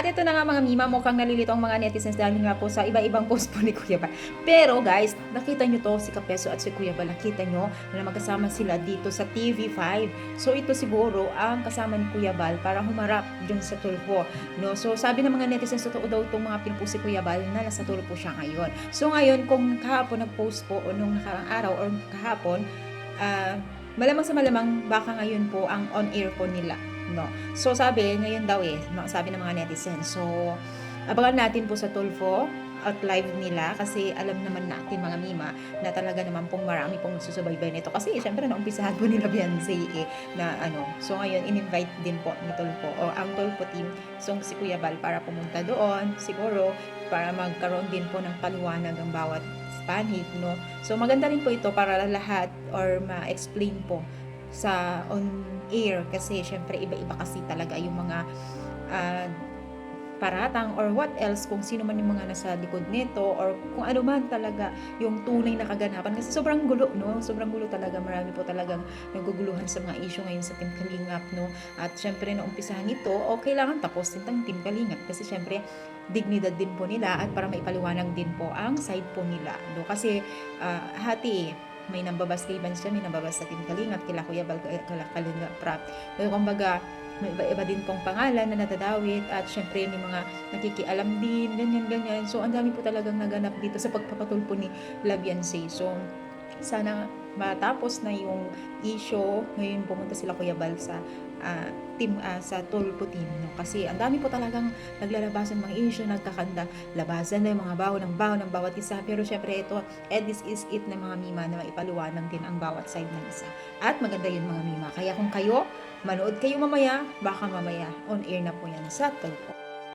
At ito na nga mga mima, mukhang nalilito ang mga netizens dahil nga po sa iba-ibang post po ni Kuya Bal. Pero guys, nakita nyo to, si Kapeso at si Kuya Bal, nakita nyo na magkasama sila dito sa TV5. So ito siguro ang kasama ni Kuya Bal para humarap dun sa tulpo. No? So sabi ng mga netizens, totoo daw itong mga pinupost si Kuya Bal na nasa tulpo siya ngayon. So ngayon, kung kahapon nag-post po o nung nakarang araw or kahapon, malamang sa malamang baka ngayon po ang on-air po nila. No. So sabi, ngayon daw sabi ng mga netizens. So abangan natin po sa Tulfo at live nila kasi alam naman natin mga mima na talaga naman pong marami pong susubaybay nito kasi syempre naumpisahan po nila Beyonce na ano. So ngayon in-invite din po ni Tulfo o ang Tulfo team so si Kuya Bal para pumunta doon siguro para magkaroon din po ng paliwanag ang bawat panig, no? So maganda rin po ito para lahat or ma-explain po sa on air kasi syempre iba-iba kasi talaga yung mga paratang or what else kung sino man yung mga nasa likod nito or kung ano man talaga yung tunay na kaganapan kasi sobrang gulo, no? Sobrang gulo talaga, marami po talagang naguguluhan sa mga issue ngayon sa Team Kalingap, no? At syempre na umpisahan ito o kailangan tapos din ng Team Kalingap kasi syempre dignidad din po nila at para maipaliwanag din po ang side po nila, no? Kasi may nambabas kay Vance may nambabas sa Team Kalingap, kila Kuya Bal, kila Kalingap Prap. So, kumbaga, may iba-iba din pong pangalan na nadadawit at syempre may mga nakikialam din, ganyan. So, ang dami po talagang naganap dito sa pagpapatulpo ni Labianse. So, sana matapos na yung issue, ngayon pumunta sila Kuya Bal sa sa Tulpo team, no? Kasi ang dami po talagang naglalabasan mga issue, nagkakanda labasan na yung mga baho ng bawat isa, pero syempre ito this is it na mga mima na maipaliwanag din ang bawat side ng isa at maganda yun mga mima, kaya kung kayo manood kayo mamaya, baka mamaya on air na po yan sa Tulpo.